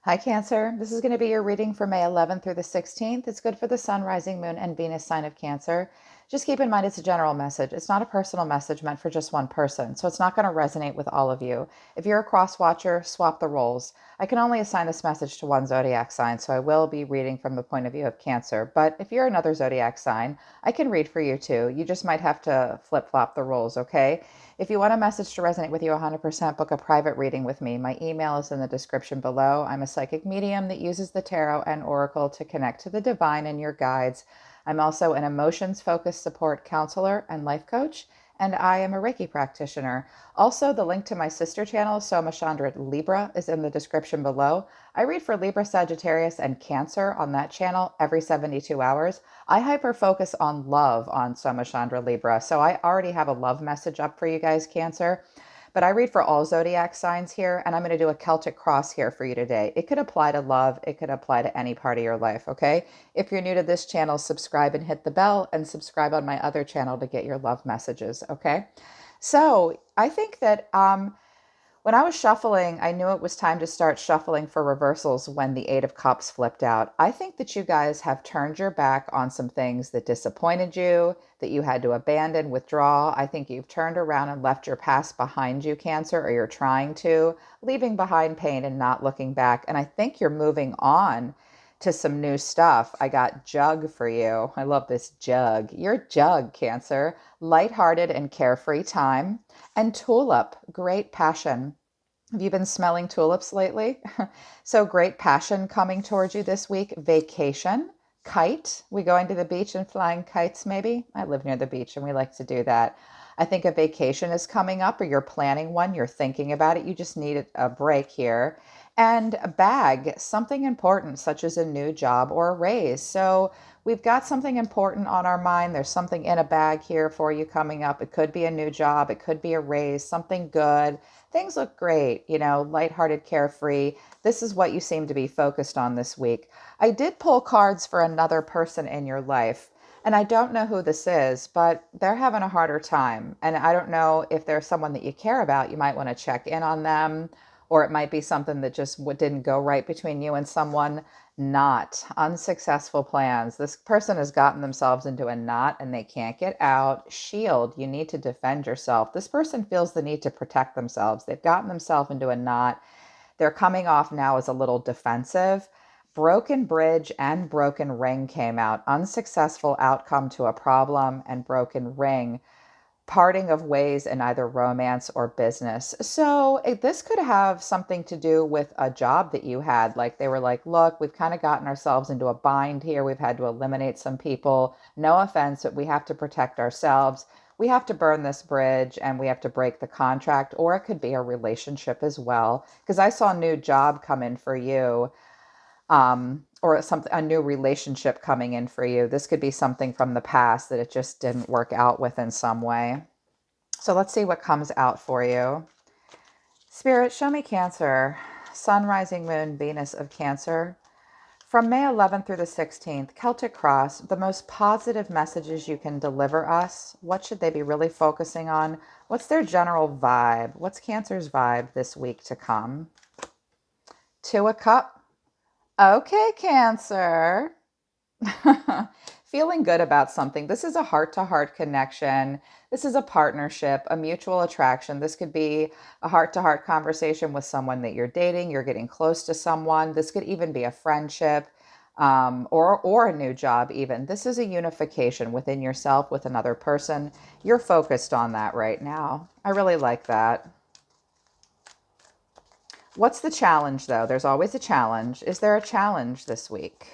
Hi, Cancer. This is going to be your reading for May 11th through the 16th. It's good for the Sun, Rising, Moon, and Venus sign of Cancer. Just keep in mind it's a general message. It's not a personal message meant for just one person, so it's not going to resonate with all of you. If you're a cross watcher, swap the roles. I can only assign this message to one zodiac sign, so I will be reading from the point of view of Cancer. But if you're another zodiac sign, I can read for you too. You just might have to flip flop the roles, okay? If you want a message to resonate with you 100%, book a private reading with me. My email is in the description below. I'm a psychic medium that uses the tarot and oracle to connect to the divine and your guides. I'm also an emotions focused support counselor and life coach, and I am a Reiki practitioner. Also, the link to my sister channel, Soma, Chandra, Libra, is in the description below. I read for Libra, Sagittarius, and Cancer on that channel every 72 hours. I hyper focus on love on Soma, Chandra, Libra, so I already have a love message up for you guys, Cancer. But I read for all zodiac signs here, and I'm going to do a Celtic cross here for you today. It could apply to love, it could apply to any part of your life, okay? If you're new to this channel, subscribe and hit the bell, and subscribe on my other channel to get your love messages, okay? So I think that when I was shuffling, I knew it was time to start shuffling for reversals when the Eight of Cups flipped out. I think that you guys have turned your back on some things that disappointed you, that you had to abandon, withdraw. I think you've turned around and left your past behind you, Cancer, or you're trying to, leaving behind pain and not looking back. And I think you're moving on to some new stuff. I got Jug for you. I love this Jug. You're Jug, Cancer. Lighthearted and carefree time. And Tulip, great passion. Have you been smelling tulips lately? So great passion coming towards you this week. Vacation, kite. We going to the beach and flying kites maybe? I live near the beach and we like to do that. I think a vacation is coming up or you're planning one, you're thinking about it. You just need a break here. And a bag, something important such as a new job or a raise. So we've got something important on our mind. There's something in a bag here for you coming up. It could be a new job. It could be a raise, something good. Things look great, lighthearted, carefree. This is what you seem to be focused on this week. I did pull cards for another person in your life, and I don't know who this is, but they're having a harder time. And I don't know if there's someone that you care about. You might want to check in on them, or it might be something that just didn't go right between you and someone. Not unsuccessful plans. This person has gotten themselves into a knot and they can't get out. Shield, you need to defend yourself. This person feels the need to protect themselves. They've gotten themselves into a knot. They're coming off now as a little defensive. Broken bridge and broken ring came out. Unsuccessful outcome to a problem and broken ring, parting of ways in either romance or business. So this could have something to do with a job that you had. Like they were like, look, we've kind of gotten ourselves into a bind here. We've had to eliminate some people. No offense, but we have to protect ourselves. We have to burn this bridge and we have to break the contract. Or it could be a relationship as well. Because I saw a new job come in for you, or a new relationship coming in for you. This could be something from the past that it just didn't work out with in some way. So let's see what comes out for you. Spirit, show me Cancer, Sun, Rising, Moon, Venus of Cancer. From May 11th through the 16th, Celtic Cross, the most positive messages you can deliver us. What should they be really focusing on? What's their general vibe? What's Cancer's vibe this week to come? Two of Cups. Okay, Cancer. Feeling good about something. This is a heart-to-heart connection. This is a partnership, a mutual attraction. This could be a heart-to-heart conversation with someone that you're dating. You're getting close to someone. This could even be a friendship, or a new job even. This is a unification within yourself with another person. You're focused on that right now. I really like that. What's the challenge, though? There's always a challenge. Is there a challenge this week?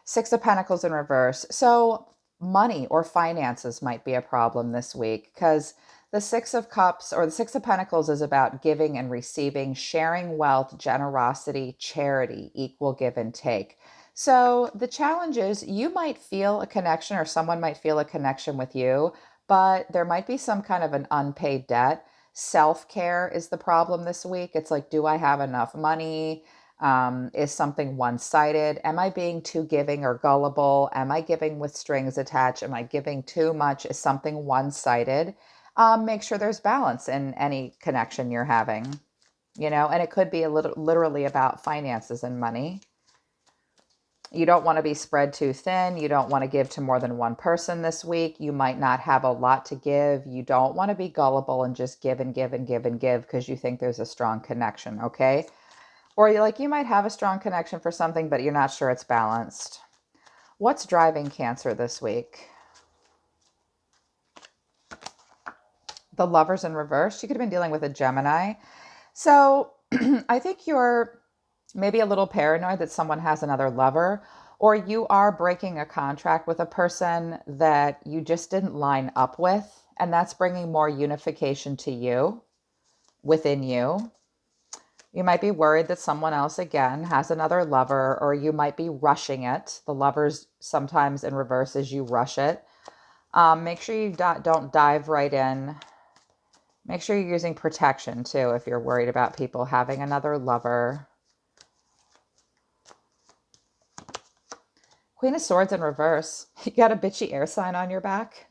Six of Pentacles in reverse. So money or finances might be a problem this week because the Six of Cups or the Six of Pentacles is about giving and receiving, sharing wealth, generosity, charity, equal give and take. So the challenge is you might feel a connection or someone might feel a connection with you, but there might be some kind of an unpaid debt. Self-care is the problem this week. It's like, do I have enough money? Is something one-sided? Am I being too giving or gullible? Am I giving with strings attached? Am I giving too much? Is something one-sided? Make sure there's balance in any connection you're having. you know, and it could be a little literally about finances and money. You don't want to be spread too thin. You don't want to give to more than one person this week. You might not have a lot to give. You don't want to be gullible and just give and give and give and give because you think there's a strong connection, okay? Or you might have a strong connection for something, but you're not sure it's balanced. What's driving Cancer this week? The Lovers in reverse. You could have been dealing with a Gemini. So I think you're maybe a little paranoid that someone has another lover, or you are breaking a contract with a person that you just didn't line up with. And that's bringing more unification to you, within you. You might be worried that someone else, again, has another lover, or you might be rushing it. The Lovers sometimes in reverse is you rush it. Make sure you don't dive right in. Make sure you're using protection too if you're worried about people having another lover. Queen of Swords in reverse. You got a bitchy air sign on your back.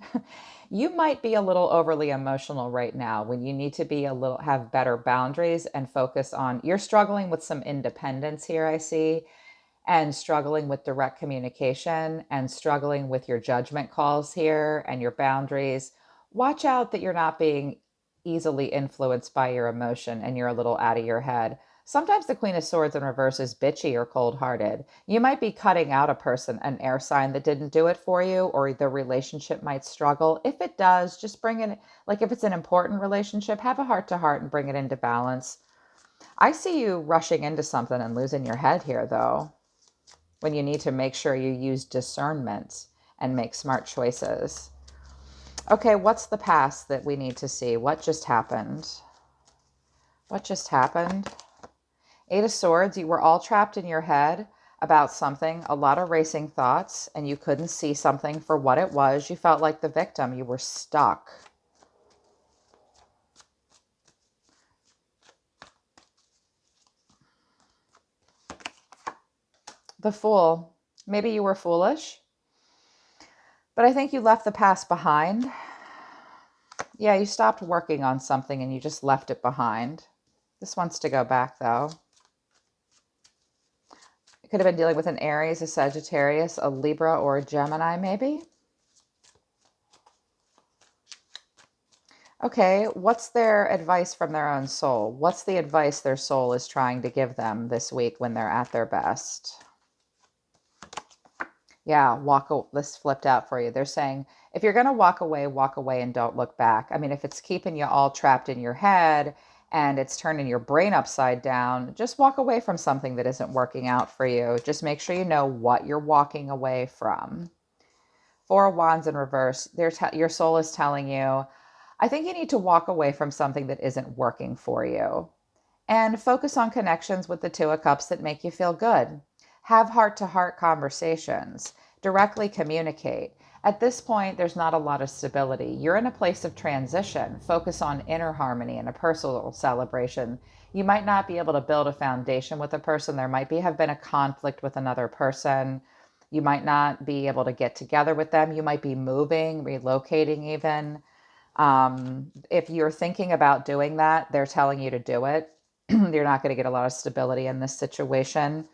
You might be a little overly emotional right now when you need to be have better boundaries and focus on, you're struggling with some independence here, I see, and struggling with direct communication and struggling with your judgment calls here and your boundaries. Watch out that you're not being easily influenced by your emotion and you're a little out of your head. Sometimes the Queen of Swords in reverse is bitchy or cold-hearted. You might be cutting out a person, an air sign that didn't do it for you, or the relationship might struggle. If it does, just bring it, like if it's an important relationship, have a heart-to-heart and bring it into balance. I see you rushing into something and losing your head here, though, when you need to make sure you use discernment and make smart choices. Okay, what's the past that we need to see? What just happened? What just happened? Eight of Swords, you were all trapped in your head about something, a lot of racing thoughts, and you couldn't see something for what it was. You felt like the victim. You were stuck. The Fool. Maybe you were foolish, but I think you left the past behind. Yeah, you stopped working on something and you just left it behind. This wants to go back, though. You could have been dealing with an Aries, a Sagittarius, a Libra, or a Gemini, maybe. Okay, what's their advice from their own soul? What's the advice their soul is trying to give them this week when they're at their best? Yeah, this flipped out for you. They're saying, if you're going to walk away and don't look back. I mean, if it's keeping you all trapped in your head and it's turning your brain upside down, just walk away from something that isn't working out for you. Just make sure you know what you're walking away from. Four of Wands in reverse. Your soul is telling you, I think you need to walk away from something that isn't working for you and focus on connections with the Two of Cups that make you feel good. Have heart-to-heart conversations. Directly communicate. At this point, there's not a lot of stability. You're in a place of transition. Focus on inner harmony and a personal celebration. You might not be able to build a foundation with a person. There might have been a conflict with another person. You might not be able to get together with them. You might be moving, relocating even. If you're thinking about doing that, they're telling you to do it. You're not going to get a lot of stability in this situation.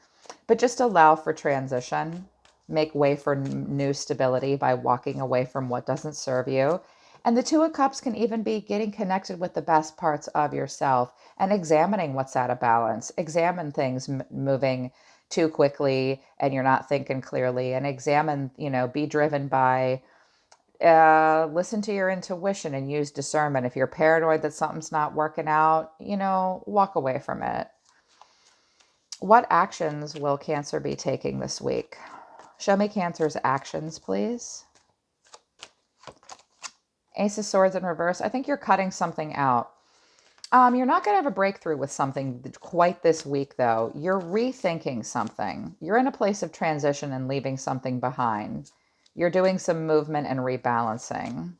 But just allow for transition. Make way for new stability by walking away from what doesn't serve you. And the Two of Cups can even be getting connected with the best parts of yourself and examining what's out of balance. Examine things moving too quickly and you're not thinking clearly. And examine, be driven by, listen to your intuition and use discernment. If you're paranoid that something's not working out, walk away from it. What actions will Cancer be taking this week? Show me Cancer's actions, please. Ace of Swords in reverse. I think you're cutting something out. You're not going to have a breakthrough with something quite this week, though. You're rethinking something. You're in a place of transition and leaving something behind. You're doing some movement and rebalancing.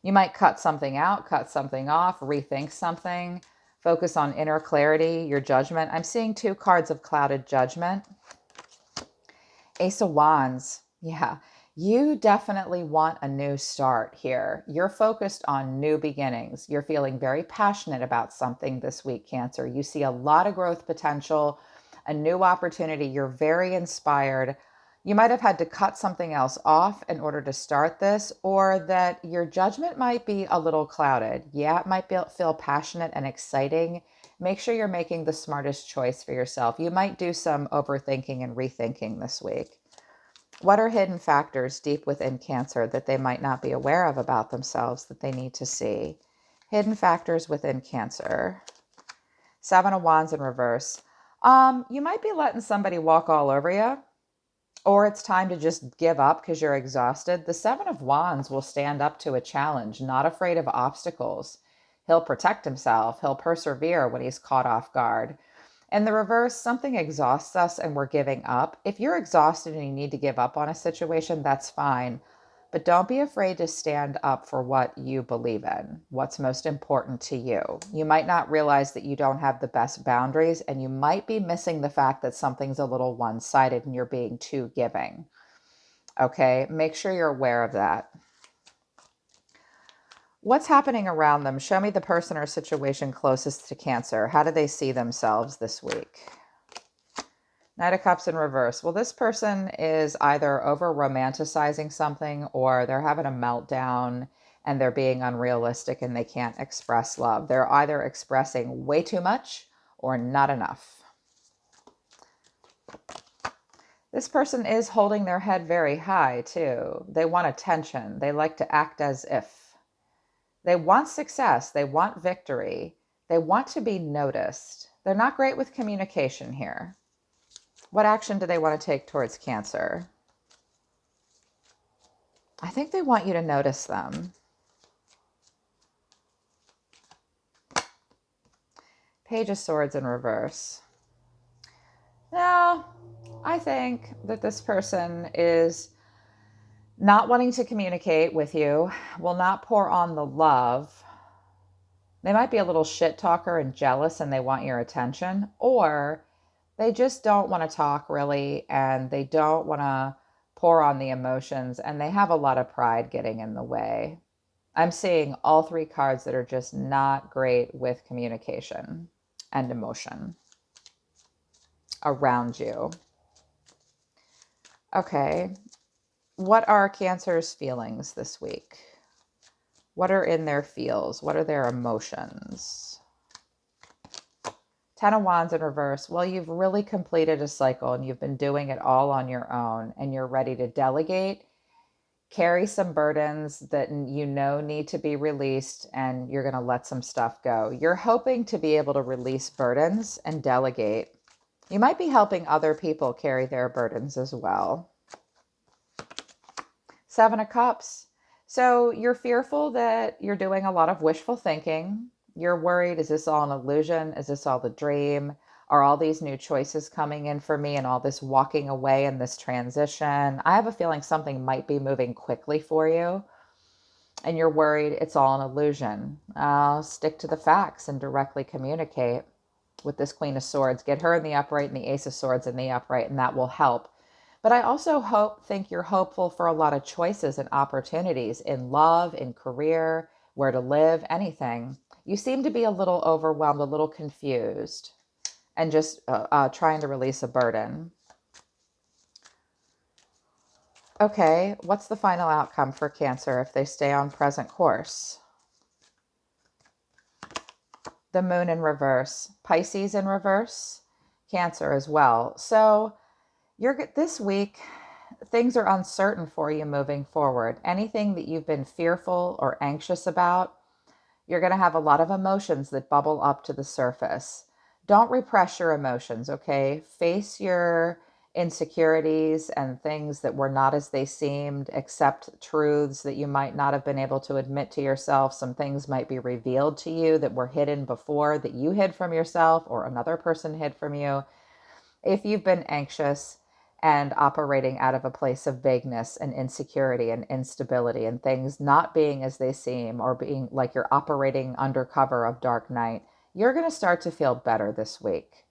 You might cut something out, cut something off, rethink something. Focus on inner clarity, your judgment. I'm seeing two cards of clouded judgment. Ace of Wands. Yeah. You definitely want a new start here. You're focused on new beginnings. You're feeling very passionate about something this week, Cancer. You see a lot of growth potential, a new opportunity. You're very inspired. You might have had to cut something else off in order to start this, or that your judgment might be a little clouded. Yeah, it might feel passionate and exciting. Make sure you're making the smartest choice for yourself. You might do some overthinking and rethinking this week. What are hidden factors deep within Cancer that they might not be aware of about themselves that they need to see? Hidden factors within Cancer. Seven of Wands in reverse. You might be letting somebody walk all over you, or it's time to just give up because you're exhausted. The Seven of Wands will stand up to a challenge, not afraid of obstacles. He'll protect himself. He'll persevere when he's caught off guard. In the reverse, something exhausts us and we're giving up. If you're exhausted and you need to give up on a situation, that's fine. But don't be afraid to stand up for what you believe in, what's most important to you. You might not realize that you don't have the best boundaries, and you might be missing the fact that something's a little one-sided and you're being too giving. Okay, make sure you're aware of that. What's happening around them? Show me the person or situation closest to Cancer. How do they see themselves this week? Knight of Cups in reverse. Well, this person is either over romanticizing something, or they're having a meltdown and they're being unrealistic and they can't express love. They're either expressing way too much or not enough. This person is holding their head very high too. They want attention. They like to act as if. They want success. They want victory. They want to be noticed. They're not great with communication here. What action do they want to take towards Cancer? I think they want you to notice them. Page of Swords in reverse. Now, I think that this person is not wanting to communicate with you, will not pour on the love. They might be a little shit talker and jealous and they want your attention, or they just don't want to talk really and they don't want to pour on the emotions, and they have a lot of pride getting in the way. I'm seeing all three cards that are just not great with communication and emotion around you. Okay. What are Cancer's feelings this week? What are in their feels? What are their emotions? Ten of Wands in reverse. Well, you've really completed a cycle and you've been doing it all on your own, and you're ready to delegate, carry some burdens that you know need to be released, and you're going to let some stuff go. You're hoping to be able to release burdens and delegate. You might be helping other people carry their burdens as well. Seven of Cups. So you're fearful that you're doing a lot of wishful thinking. You're worried, is this all an illusion? Is this all the dream? Are all these new choices coming in for me and all this walking away and this transition? I have a feeling something might be moving quickly for you, and you're worried it's all an illusion. Stick to the facts and directly communicate with this Queen of Swords. Get her in the upright and the Ace of Swords in the upright, and that will help. But I also think you're hopeful for a lot of choices and opportunities in love, in career, where to live, anything. You seem to be a little overwhelmed, a little confused, and just trying to release a burden. Okay, what's the final outcome for Cancer if they stay on present course? The Moon in reverse, Pisces in reverse, Cancer as well. So this week, things are uncertain for you moving forward. Anything that you've been fearful or anxious about, you're going to have a lot of emotions that bubble up to the surface. Don't repress your emotions, okay? Face your insecurities and things that were not as they seemed. Accept truths that you might not have been able to admit to yourself. Some things might be revealed to you that were hidden before, that you hid from yourself or another person hid from you. If you've been anxious and operating out of a place of vagueness and insecurity and instability and things not being as they seem, or being like you're operating under cover of dark night, you're going to start to feel better this week.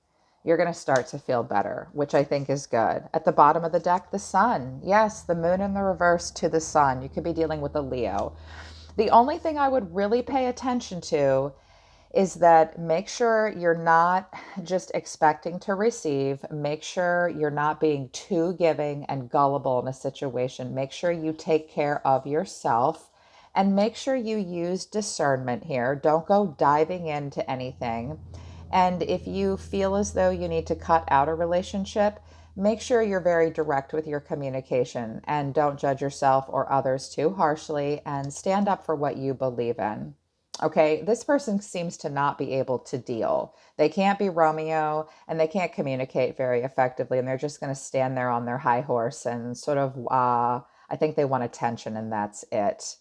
you're going to start to feel better, which I think is good. At the bottom of the deck, the sun. Yes, the moon in the reverse to the sun. You could be dealing with a Leo. The only thing I would really pay attention to is that make sure you're not just expecting to receive. Make sure you're not being too giving and gullible in a situation. Make sure you take care of yourself and make sure you use discernment here. Don't go diving into anything. And if you feel as though you need to cut out a relationship, make sure you're very direct with your communication and don't judge yourself or others too harshly and stand up for what you believe in. Okay, this person seems to not be able to deal. They can't be Romeo and they can't communicate very effectively, and they're just going to stand there on their high horse and sort of, I think they want attention and that's it.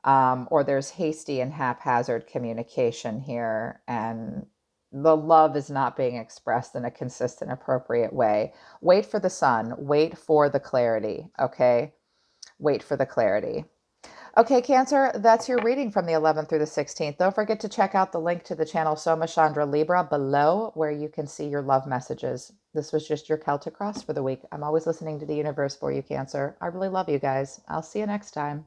Or there's hasty and haphazard communication here, and the love is not being expressed in a consistent, appropriate way. Wait for the sun, wait for the clarity, okay? Wait for the clarity. Okay, Cancer, that's your reading from the 11th through the 16th. Don't forget to check out the link to the channel Soma, Chandra, Libra below where you can see your love messages. This was just your Celtic cross for the week. I'm always listening to the universe for you, Cancer. I really love you guys. I'll see you next time.